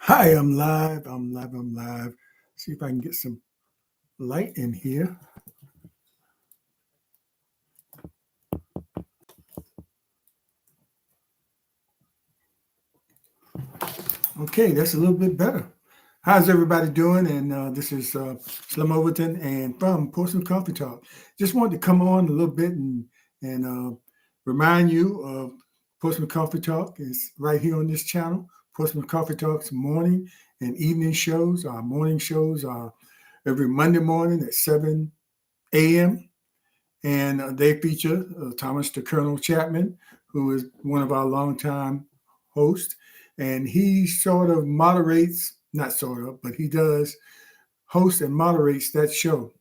Hi, I'm live. I'm live. See if I can get some light in here. Okay, that's a little bit better. How's everybody doing? And this is Slim Overton and from Portsmouth Coffee Talk. Just wanted to come on a little bit and remind you of Portsmouth Coffee Talk is right here on this channel. Portsmouth Coffee Talk's morning and evening shows. Our morning shows are every Monday morning at 7 a.m. And they feature Thomas the Colonel Chapman, who is one of our longtime hosts. And he sort of moderates, not sort of, but he does host and moderates that show.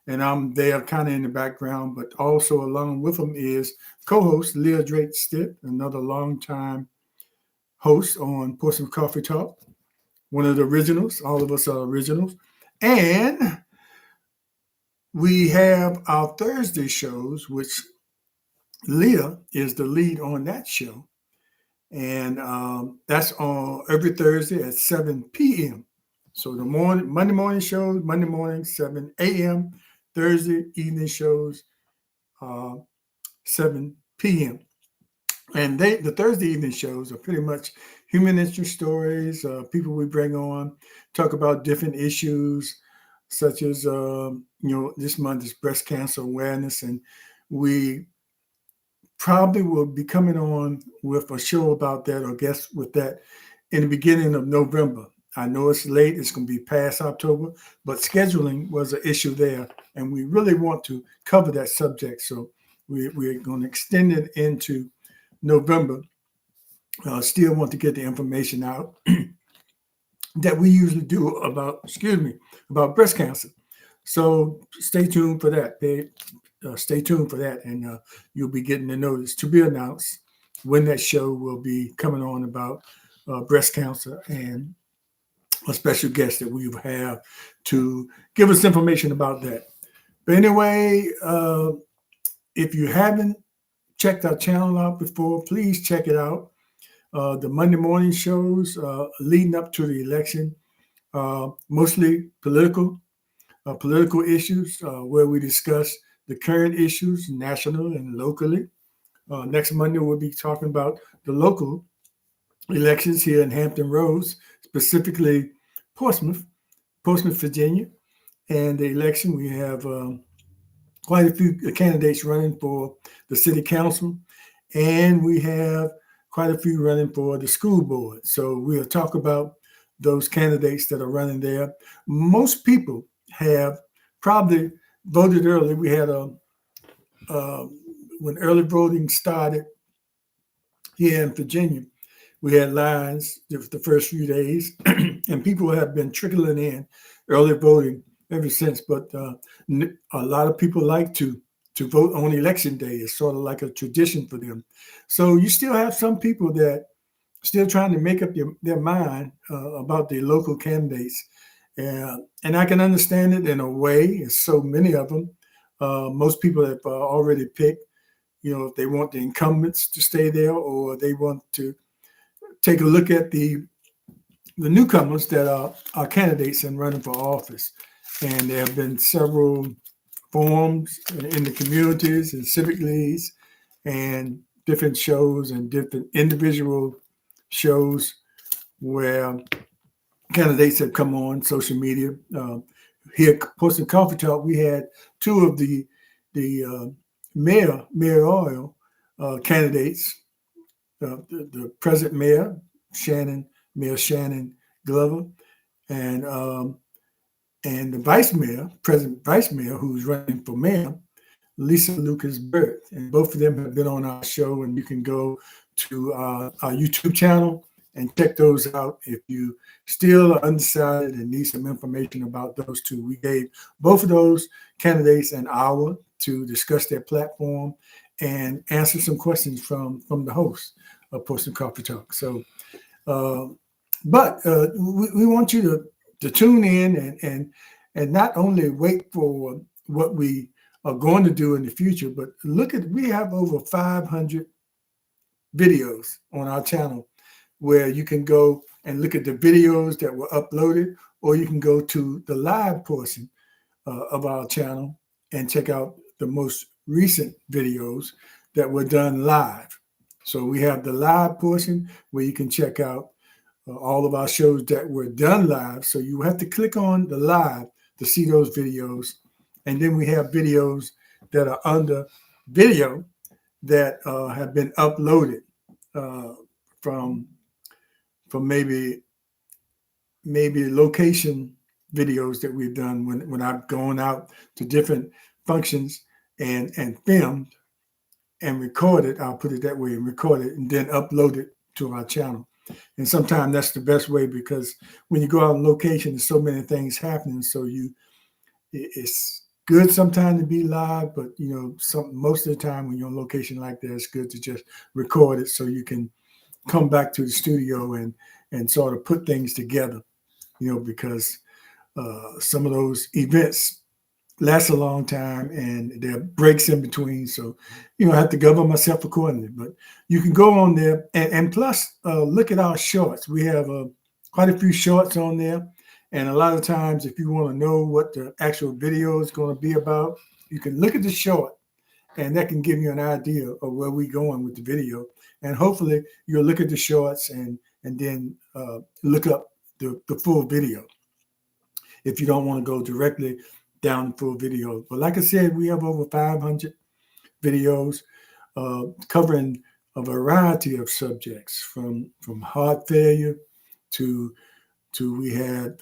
And I'm there kind of in the background, but also along with him is co-host Leah Drake Stitt, another longtime host on Portsmouth Coffee Talk, one of the originals. All of us are originals. And we have our Thursday shows, which Leah is the lead on that show. And that's on every Thursday at 7 p.m. So the Monday morning shows, Monday morning, 7 a.m. Thursday evening shows, 7 p.m. And the Thursday evening shows are pretty much human interest stories, people we bring on, talk about different issues, such as, this month is breast cancer awareness. And we probably will be coming on with a show about that or guest with that in the beginning of November. I know it's late, it's going to be past October, but scheduling was an issue there. And we really want to cover that subject. So we're going to extend it into November. Still want to get the information out that we usually do about breast cancer. So stay tuned for that. Stay tuned for that, and you'll be getting the notice to be announced when that show will be coming on about breast cancer and a special guest that we will have to give us information about that. But anyway, if you haven't checked our channel out before, please check it out. The Monday morning shows leading up to the election, mostly political issues, where we discuss the current issues, national and locally. Next Monday, we'll be talking about the local elections here in Hampton Roads, specifically Portsmouth, Virginia. And the election, we have quite a few candidates running for the city council, and we have quite a few running for the school board. So we'll talk about those candidates that are running there. Most people have probably voted early. We had when early voting started here in Virginia, we had lines the first few days, and people have been trickling in early voting ever since. But a lot of people like to vote on election day. It's sort of like a tradition for them. So you still have some people that still trying to make up their mind about the local candidates. And I can understand it in a way. It's so many of them. Most people have already picked, if they want the incumbents to stay there or they want to take a look at the newcomers that are candidates and running for office. And there have been several forums in the communities and civic leagues and different shows and different individual shows where candidates have come on social media. Here at Portsmouth Coffee Talk, we had two of the mayoral candidates, the present mayor, Mayor Shannon Glover, and the present vice mayor, who's running for mayor, Lisa Lucas Burt. And both of them have been on our show, and you can go to our YouTube channel and check those out if you still are undecided and need some information about those two. We gave both of those candidates an hour to discuss their platform and answer some questions from the host of Portsmouth Coffee Talk. So, but we want you to tune in and not only wait for what we are going to do in the future, but we have over 500 videos on our channel where you can go and look at the videos that were uploaded, or you can go to the live portion of our channel and check out the most recent videos that were done live. So we have the live portion where you can check out all of our shows that were done live. So you have to click on the live to see those videos. And then we have videos that are under video that have been uploaded uh, from maybe location videos that we've done when I've gone out to different functions and filmed and recorded. I'll put it that way, and record it and then upload it to our channel. And sometimes that's the best way, because when you go out on location, there's so many things happening. So it's good sometimes to be live, but most of the time when you're on location like that, it's good to just record it so you can come back to the studio and sort of put things together. Because some of those events last a long time and there are breaks in between. So, I have to govern myself accordingly. But you can go on there and plus look at our shorts. We have quite a few shorts on there. And a lot of times, if you want to know what the actual video is going to be about, you can look at the short, and that can give you an idea of where we're going with the video. And hopefully you'll look at the shorts and then look up the full video if you don't want to go directly down the full video. But like I said, we have over 500 videos covering a variety of subjects, from heart failure to we had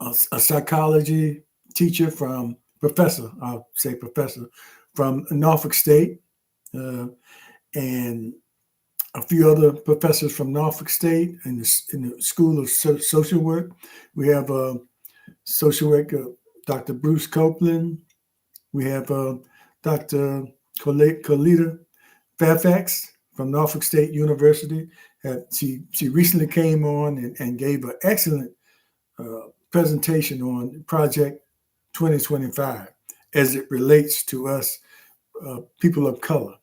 a psychology teacher I'll say professor from Norfolk State, and a few other professors from Norfolk State in the School of Social Work. We have social worker Dr. Bruce Copeland. We have Dr. Colita Fairfax from Norfolk State University. She recently came on and gave an excellent presentation on Project 2025 as it relates to us people of color.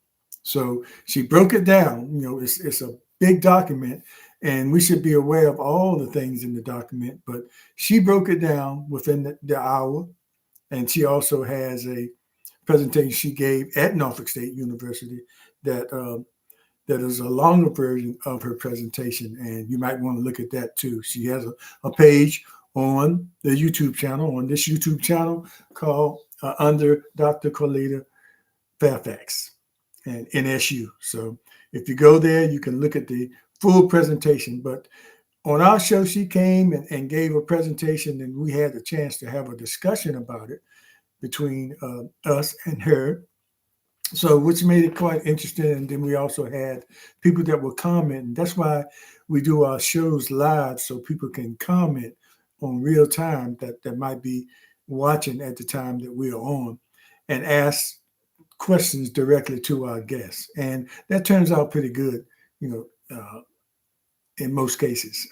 So she broke it down. It's a big document, and we should be aware of all the things in the document, but she broke it down within the hour. And she also has a presentation she gave at Norfolk State University that is a longer version of her presentation, and you might want to look at that too. She has a page on the YouTube channel, on this YouTube channel called under Dr. Colita Fairfax and NSU. So if you go there, you can look at the full presentation. But on our show, she came and gave a presentation, and we had a chance to have a discussion about it between us and her. So, which made it quite interesting. And then we also had people that were commenting. That's why we do our shows live, so people can comment on real time that might be watching at the time that we are on, and ask questions directly to our guests. And that turns out pretty good, in most cases.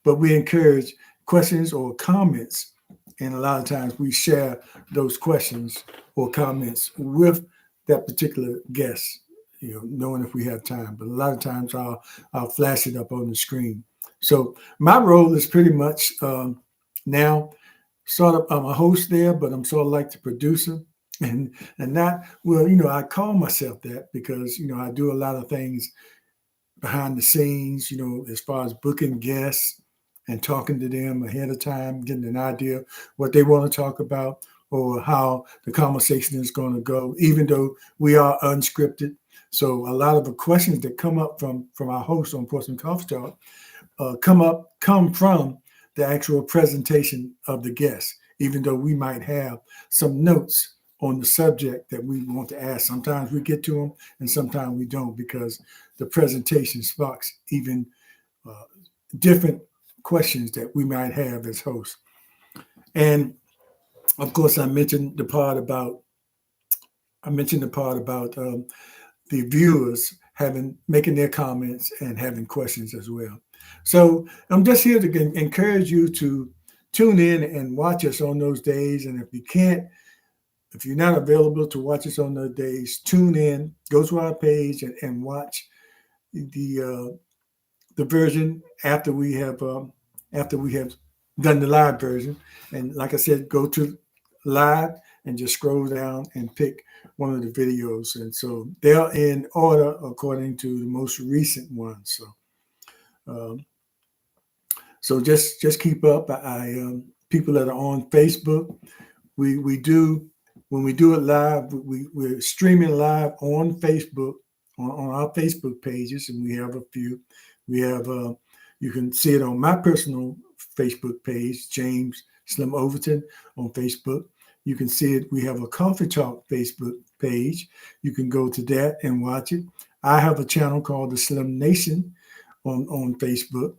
But we encourage questions or comments, and a lot of times we share those questions or comments with that particular guest, knowing if we have time. But a lot of times I'll flash it up on the screen. So my role is pretty much now sort of, I'm a host there, but I'm sort of like the producer. And not, well, I call myself that because, I do a lot of things behind the scenes, as far as booking guests and talking to them ahead of time, getting an idea what they want to talk about or how the conversation is going to go, even though we are unscripted. So a lot of the questions that come up from our hosts on Portsmouth Coffee Talk come from the actual presentation of the guest, even though we might have some notes on the subject that we want to ask. Sometimes we get to them and sometimes we don't, because the presentation sparks even different questions that we might have as hosts. And of course, I mentioned the part about the viewers making their comments and having questions as well. So I'm just here to encourage you to tune in and watch us on those days. And if you're not available to watch us on those days, tune in, go to our page and watch the the version after we have done the live version. And like I said, go to live and just scroll down and pick one of the videos. And so they're in order according to the most recent ones. Um, so just keep up. People that are on Facebook, we do when we do it live, we're streaming live on Facebook on our Facebook pages, and we have a few. We have you can see it on my personal Facebook page, James Slim Overton on Facebook. You can see it. We have a Coffee Talk Facebook page. You can go to that and watch it. I have a channel called the Slim Nation on Facebook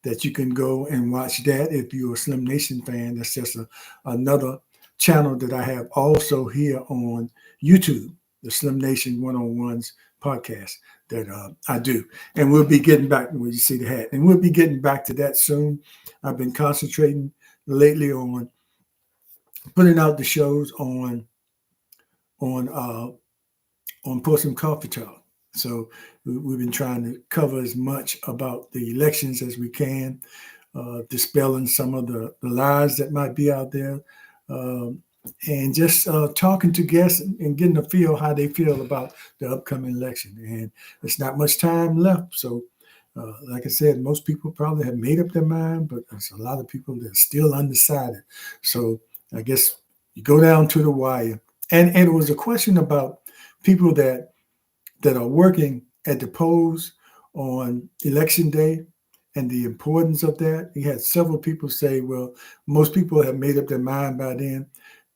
that you can go and watch that if you're a Slim Nation fan. That's just another channel that I have also here on YouTube, the Slim Nation One-on-Ones podcast that I do. And we'll be getting back when you see the hat. And we'll be getting back to that soon. I've been concentrating lately on putting out the shows on Portsmouth Coffee Talk. So we've been trying to cover as much about the elections as we can, dispelling some of the lies that might be out there, and just talking to guests and getting to feel how they feel about the upcoming election. And there's not much time left. So, like I said, most people probably have made up their mind, but there's a lot of people that are still undecided. So I guess you go down to the wire. And it was a question about people that are working at the polls on election day and the importance of that. He had several people say, well, most people have made up their mind by then.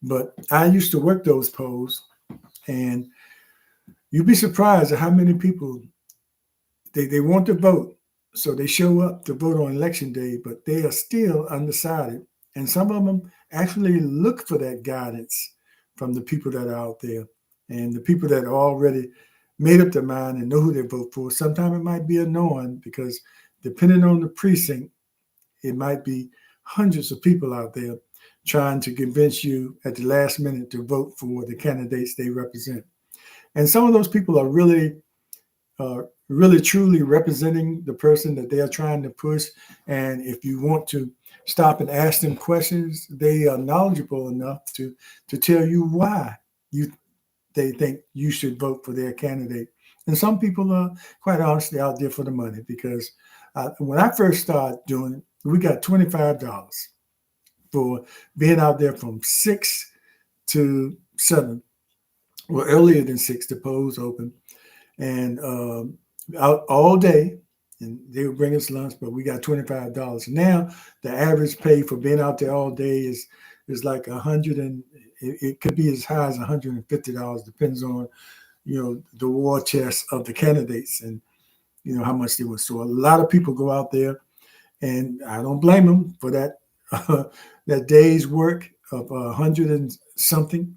But I used to work those polls, and you'd be surprised at how many people they want to vote. So they show up to vote on election day, but they are still undecided. And some of them actually look for that guidance from the people that are out there. And the people that are already made up their mind and know who they vote for, sometimes it might be annoying because depending on the precinct, it might be hundreds of people out there trying to convince you at the last minute to vote for the candidates they represent. And some of those people are really truly representing the person that they are trying to push. And if you want to stop and ask them questions, they are knowledgeable enough to tell you why they think you should vote for their candidate. And some people are quite honestly out there for the money, because when I first started doing it, we got $25 for being out there from 6 to 7, or earlier than 6, the polls open, and out all day, and they would bring us lunch, but we got $25. Now the average pay for being out there all day is like it could be as high as $150, depends on the war chest of the candidates and how much they want. So a lot of people go out there, and I don't blame them for that that day's work of 100 and something,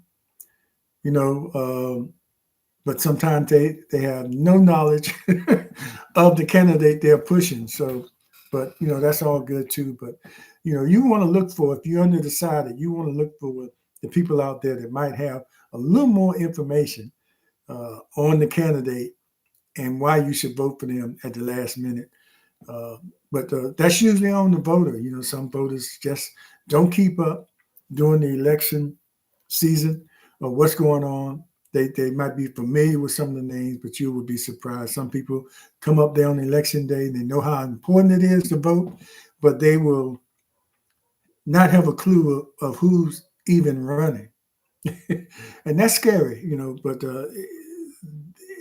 but sometimes they have no knowledge of the candidate they're pushing. So, but that's all good too. But you want to look for, if you're undecided, you want to look for the people out there that might have a little more information on the candidate and why you should vote for them at the last minute. But that's usually on the voter. Some voters just don't keep up during the election season of what's going on. They might be familiar with some of the names, but you would be surprised. Some people come up there on election day, and they know how important it is to vote, but they will not have a clue of who's even running. And that's scary, but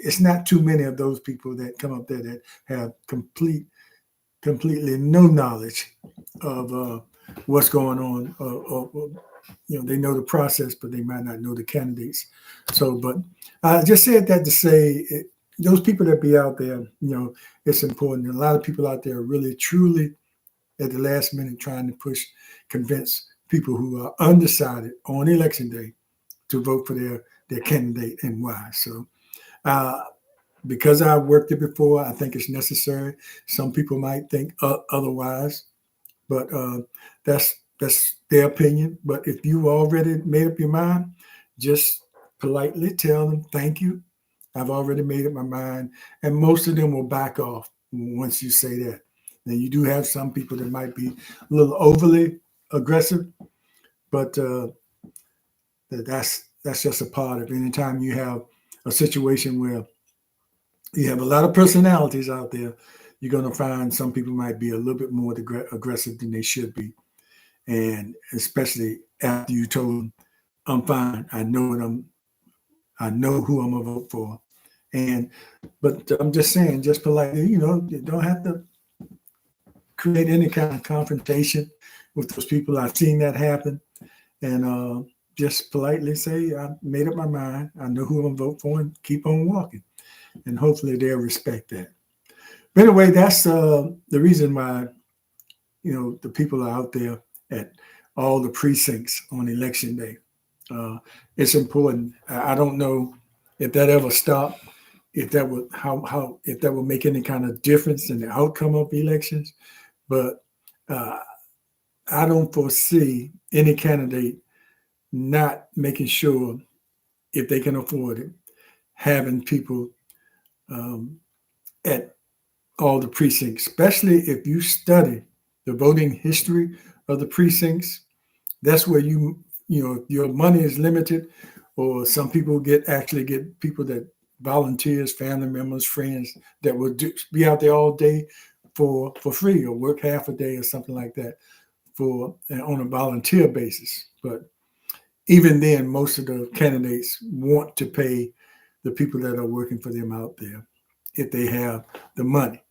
it's not too many of those people that come up there that have completely no knowledge of what's going on. They know the process, but they might not know the candidates. So, but I just said that to say those people that be out there, it's important. And a lot of people out there are really, truly at the last minute trying to convince people who are undecided on election day to vote for their candidate and why. So, because I've worked it before, I think it's necessary. Some people might think otherwise, but that's their opinion. But if you already made up your mind, just politely tell them, thank you, I've already made up my mind. And most of them will back off once you say that. Now you do have some people that might be a little overly aggressive, but that's just a part of any time you have a situation where you have a lot of personalities out there. You're going to find some people might be a little bit more aggressive than they should be, and especially after you told them, "I'm fine. I know what I'm. I know who I'm gonna vote for." And but I'm just saying, just politely, you don't have to create any kind of confrontation with those people. I've seen that happen, and just politely say, "I made up my mind. I know who I'm gonna vote for," and keep on walking. And hopefully they'll respect that. But anyway, that's the reason why the people are out there at all the precincts on election day. It's important. I don't know if that ever stopped, if that would how if that would make any kind of difference in the outcome of elections, but uh, I don't foresee any candidate not making sure, if they can afford it, having people um, at all the precincts, especially if you study the voting history of the precincts. That's where your money is limited, or some people actually get people that volunteers, family members, friends that will be out there all day for free, or work half a day or something like that for on a volunteer basis. But even then, most of the candidates want to pay the people that are working for them out there if they have the money.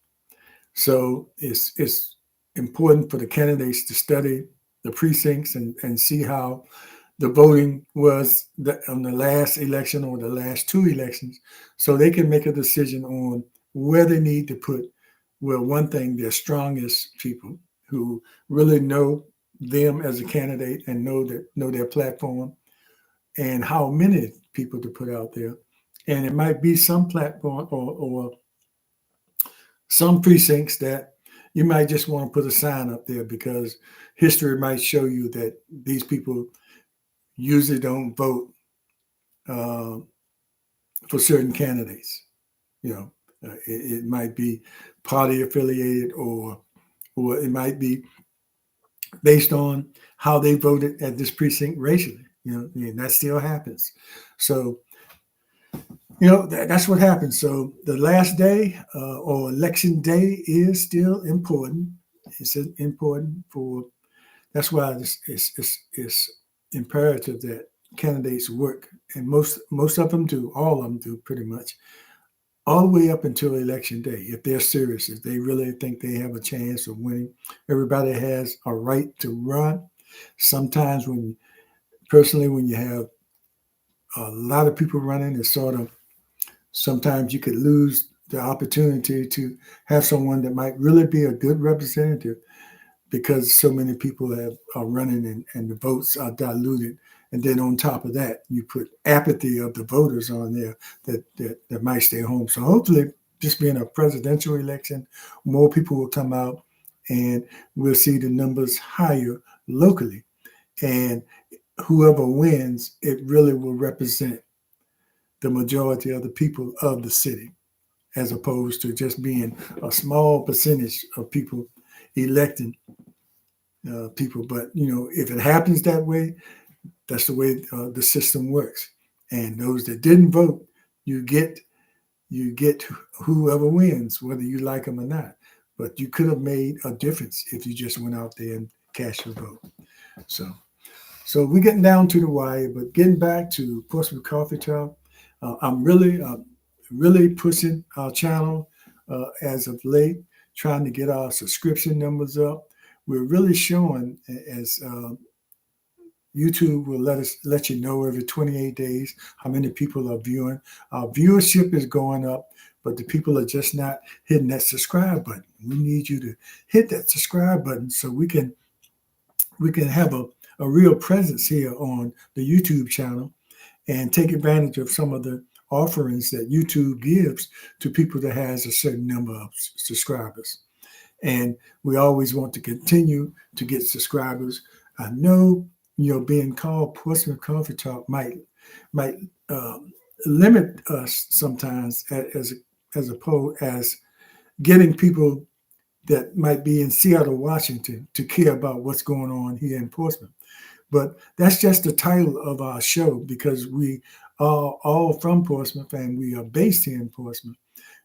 So it's important for the candidates to study the precincts and see how the voting was on the last election or the last two elections, so they can make a decision on where they need to put, well, one thing, their strongest people who really know them as a candidate and know their platform, and how many people to put out there. And it might be some platform or some precincts that you might just want to put a sign up there, because history might show you that these people usually don't vote uh, for certain candidates. It might be party affiliated, or it might be based on how they voted at this precinct racially. And that still happens. So that's what happens. So the last day or election day is still important. It's important for. That's why it's imperative that candidates work, and most of them do. All of them do, pretty much, all the way up until election day. If they're serious, if they really think they have a chance of winning, everybody has a right to run. Sometimes when you have a lot of people running, it's sort of, sometimes you could lose the opportunity to have someone that might really be a good representative, because so many people are running, and the votes are diluted. And then on top of that, you put apathy of the voters on there that might stay home. So hopefully, just being a presidential election, more people will come out, and we'll see the numbers higher locally. And whoever wins, it really will represent the majority of the people of the city, as opposed to just being a small percentage of people electing people. But if it happens that way, that's the way the system works. And those that didn't vote, you get whoever wins, whether you like them or not. But you could have made a difference if you just went out there and cast your vote. So we're getting down to the wire. But getting back to Portsmouth Coffee Talk, I'm really pushing our channel as of late, trying to get our subscription numbers up. We're really showing, as YouTube will let you know every 28 days how many people are viewing. Our viewership is going up, but the people are just not hitting that subscribe button. We need you to hit that subscribe button so we can have a real presence here on the YouTube channel, and take advantage of some of the offerings that YouTube gives to people that has a certain number of subscribers. And we always want to continue to get subscribers. I know, being called Portsmouth Coffee Talk might limit us sometimes, as opposed as getting people that might be in Seattle, Washington, to care about what's going on here in Portsmouth. But that's just the title of our show because we are all from Portsmouth and we are based here in Portsmouth.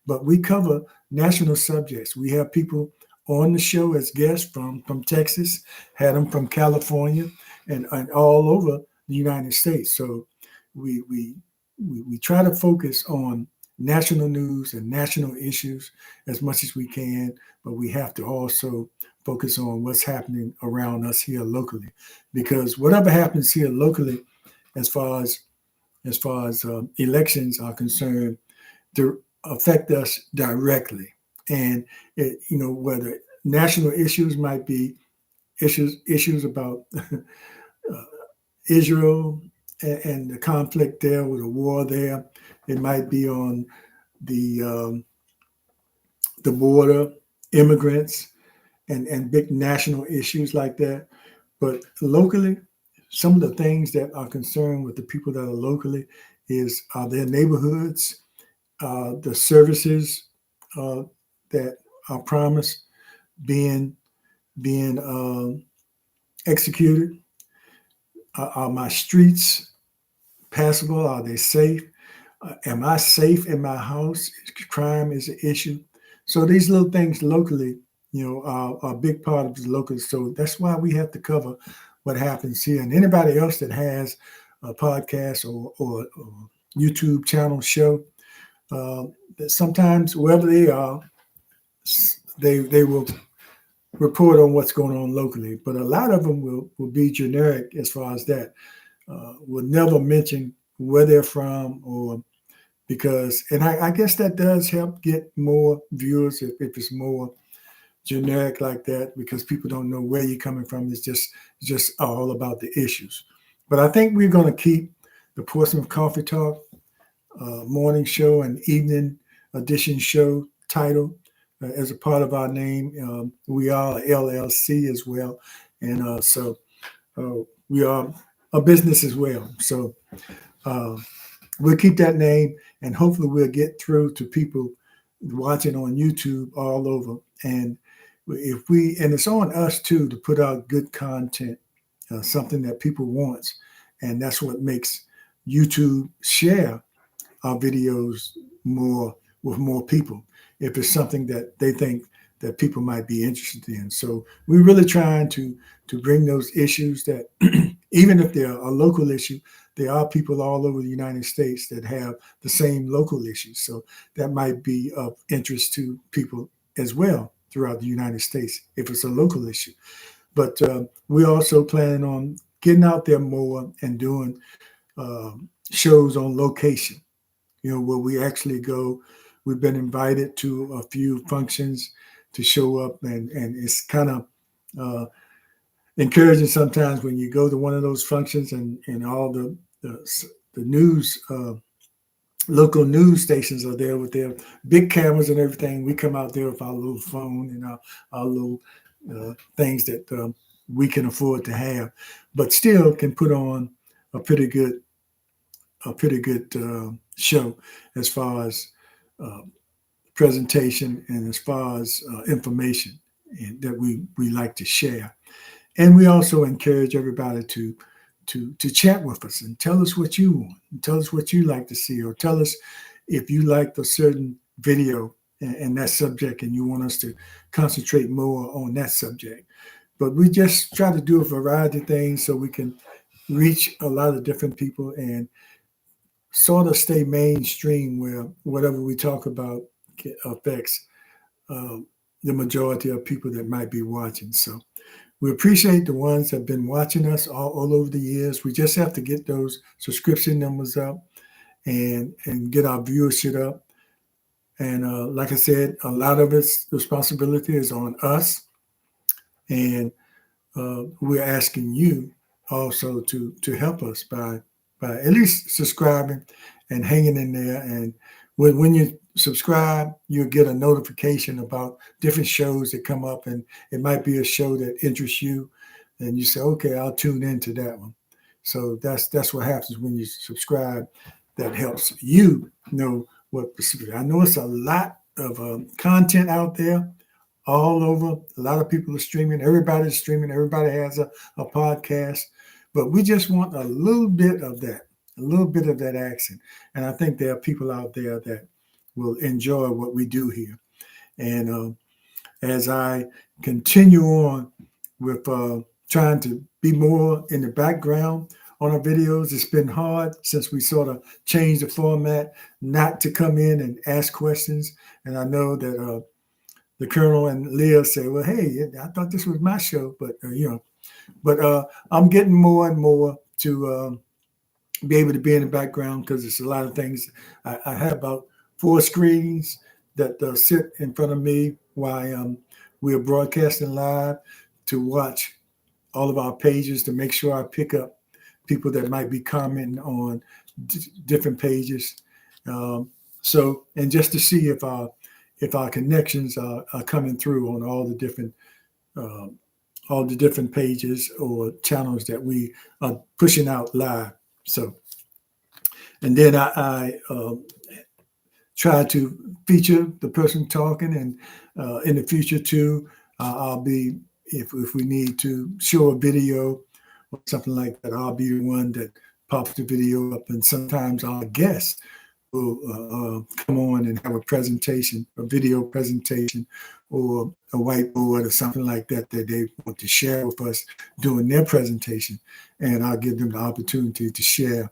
But we cover national subjects. We have people on the show as guests from Texas, had them from California, and all over the United States. So we try to focus on national news and national issues as much as we can, but we have to also focus on what's happening around us here locally, because whatever happens here locally, as far as elections are concerned, affect us directly. And whether national issues might be issues about Israel and the conflict there with the war there. It might be on the border, immigrants, and big national issues like that. But locally, some of the things that are concerned with the people that are locally are their neighborhoods, the services that are promised being executed. Are my streets passable? Are they safe? Am I safe in my house? Crime is an issue. So these little things locally, are a big part of the local. So that's why we have to cover what happens here. And anybody else that has a podcast or YouTube channel show, that sometimes wherever they are, they will report on what's going on locally. But a lot of them will be generic as far as that. Will never mention where they're from or because, and I guess that does help get more viewers if it's more generic like that, because people don't know where you're coming from. It's just all about the issues. But I think we're going to keep the Portsmouth Coffee Talk morning show and evening edition show title as a part of our name. We are LLC as well, and so we are a business as well. So we'll keep that name, and hopefully we'll get through to people watching on YouTube all over. And and it's on us too to put out good content, something that people want, and that's what makes YouTube share our videos more with more people if it's something that they think that people might be interested in. So we're really trying to bring those issues that even if they're a local issue, there are people all over the United States that have the same local issues. So that might be of interest to people as well throughout the United States if it's a local issue. But we also plan on getting out there more and doing shows on location, where we actually go. We've been invited to a few functions to show up, and it's kind of encouraging sometimes when you go to one of those functions and all the news, local news stations are there with their big cameras and everything. We come out there with our little phone and our little things that we can afford to have, but still can put on a pretty good show as far as presentation and as far as information that we like to share. And we also encourage everybody to chat with us and tell us what you want, and tell us what you like to see, or tell us if you liked a certain video and that subject and you want us to concentrate more on that subject. But we just try to do a variety of things so we can reach a lot of different people and sort of stay mainstream, where whatever we talk about affects the majority of people that might be watching. So we appreciate the ones that have been watching us all over the years. We just have to get those subscription numbers up and get our viewership up. And like I said, a lot of its responsibility is on us. And we're asking you also to help us by at least subscribing and hanging in there. And when you subscribe, you'll get a notification about different shows that come up, and it might be a show that interests you, and you say, okay, I'll tune into that one. So that's what happens when you subscribe. That helps you know what specific. I know it's a lot content out there all over. A lot of people are streaming. Everybody's streaming. Everybody has a podcast. But we just want a little bit of that, a little bit of that action. And I think there are people out there that will enjoy what we do here. And as I continue on with trying to be more in the background on our videos, it's been hard since we sort of changed the format not to come in and ask questions. And I know that the Colonel and Leah say, well, hey, I thought this was my show, but I'm getting more and more to be able to be in the background because it's a lot of things. I have about 4 screens that sit in front of me while we're broadcasting live to watch all of our pages to make sure I pick up people that might be commenting on different pages. And just to see if our connections are coming through on all the different pages or channels that we are pushing out live. So, and then I try to feature the person talking, and in the future too, I'll be, if we need to show a video or something like that, I'll be the one that pops the video up, and sometimes our guests will come on and have a presentation, a video presentation, or a whiteboard or something like that that they want to share with us during their presentation, and I'll give them the opportunity to share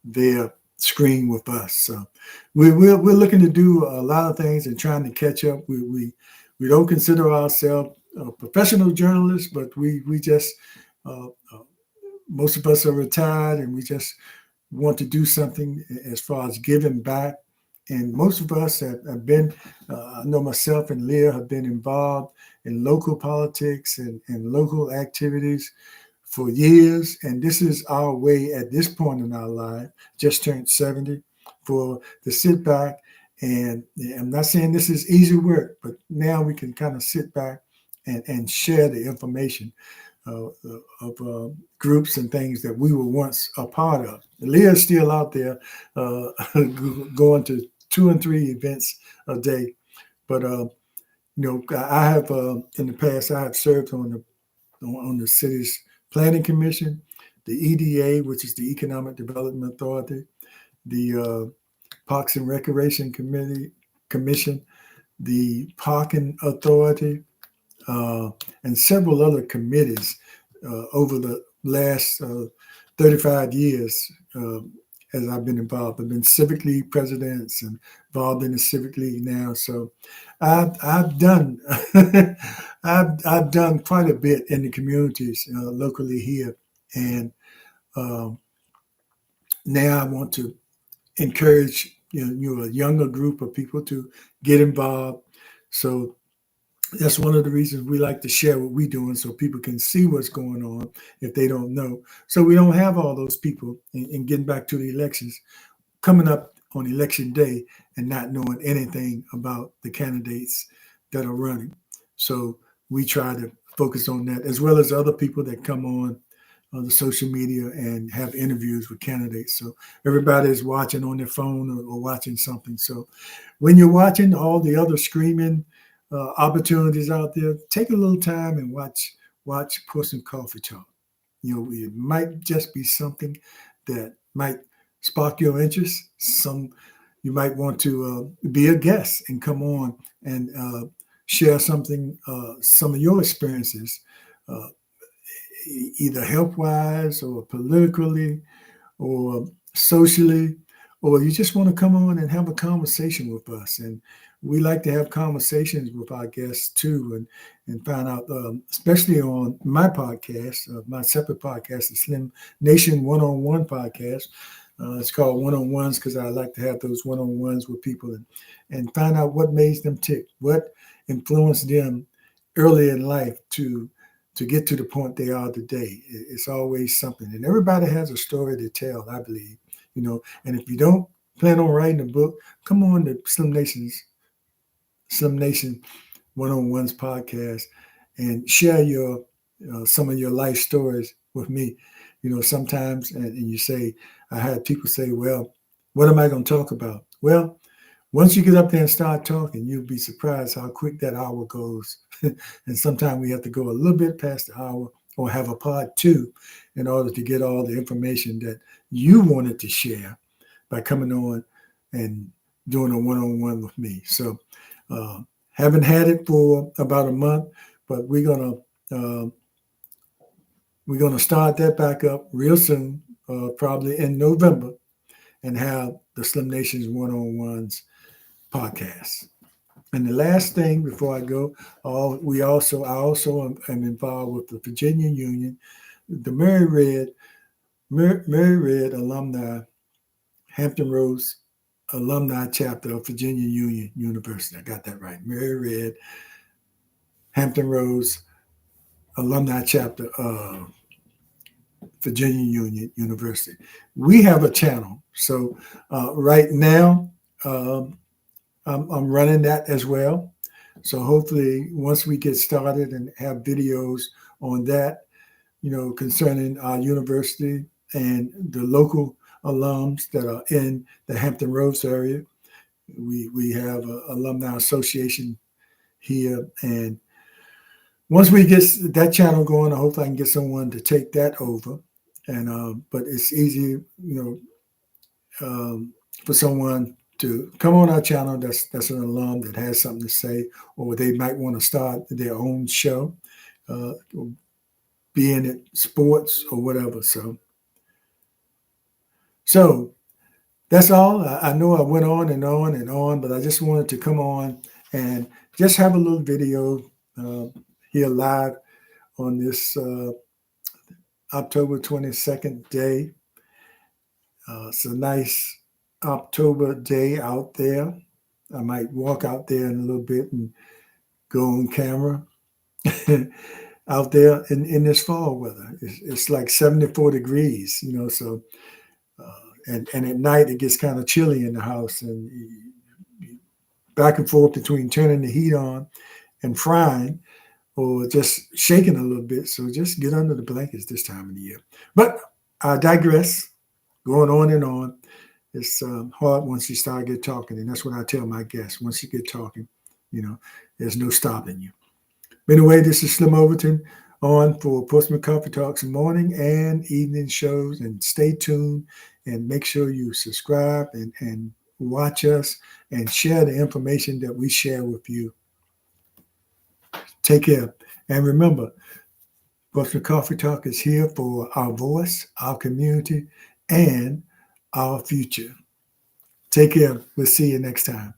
their screen with us. So we're looking to do a lot of things and trying to catch up. We don't consider ourselves professional journalists, but we just most of us are retired, and we just want to do something as far as giving back. And most of us have been, I know myself and Leah have been involved in local politics and local activities for years. And this is our way at this point in our life, just turned 70, to sit back. And I'm not saying this is easy work, but now we can kind of sit back and share the information of groups and things that we were once a part of. Leah's still out there going to 2 and 3 events a day. But I have in the past, I have served on the city's planning commission, the EDA, which is the Economic Development Authority, the Parks and Recreation Commission, the Parking Authority, and several other committees over the last 35 years as I've been involved. I've been Civic League presidents and involved in the Civic League now. So I've done I've done quite a bit in the communities locally here, and now I want to encourage a younger group of people to get involved. So that's one of the reasons we like to share what we're doing, so people can see what's going on if they don't know. So we don't have all those people, and getting back to the elections, coming up on election day and not knowing anything about the candidates that are running. So we try to focus on that, as well as other people that come on the social media and have interviews with candidates. So everybody is watching on their phone or watching something. So when you're watching all the other screaming opportunities out there, take a little time and watch Portsmouth Coffee Talk. It might just be something that might spark your interest. You might want to be a guest and come on and share something, some of your experiences, either health-wise or politically or socially, or you just want to come on and have a conversation with us. And we like to have conversations with our guests too, and find out, especially on my podcast, my separate podcast, the Slim Nation One-on-One podcast. It's called One-on-Ones because I like to have those one-on-ones with people and find out what made them tick, what influenced them early in life to get to the point they are today. It's always something. And everybody has a story to tell, I believe. And if you don't plan on writing a book, come on to Slim Nation One-on-Ones podcast and share your some of your life stories with me. Sometimes, and you say, I had people say, well, what am I going to talk about? Well, Once you get up there and start talking, you'll be surprised how quick that hour goes. And sometimes we have to go a little bit past the hour or have a part two in order to get all the information that you wanted to share by coming on and doing a one-on-one with me. So uh, haven't had it for about a month, but we're gonna start that back up real soon, probably in November, and have the Slim Nations one-on-ones podcast. And the last thing before I go, I also am involved with the Virginia Union, the Mary Red alumni, Hampton Roads alumni chapter of Virginia Union University. I got that right. Mary Red, Hampton Roads alumni chapter of Virginia Union University. We have a channel. So right now, um, I'm running that as well. So hopefully, once we get started and have videos on that, concerning our university and the local alums that are in the Hampton Roads area, we have an alumni association here, and once we get that channel going, I hope I can get someone to take that over. And but it's easy, for someone to come on our channel that's an alum that has something to say, or they might want to start their own show, uh, being it sports or whatever. So that's all. I know I went on and on and on, but I just wanted to come on and just have a little video uh, here live on this October 22nd day. It's a nice October day out there. I might walk out there in a little bit and go on camera out there in this fall weather. It's like 74 degrees, so and at night it gets kind of chilly in the house, and back and forth between turning the heat on and frying or just shaking a little bit. So just get under the blankets this time of the year. But I digress, going on and on. It's hard once you start get talking, and that's what I tell my guests. Once you get talking, there's no stopping you. But anyway, this is Slim Overton on for Portsmouth Coffee Talks morning and evening shows. And stay tuned and make sure you subscribe and watch us and share the information that we share with you. Take care. And remember, Portsmouth Coffee Talk is here for our voice, our community, and our future. Take care. We'll see you next time.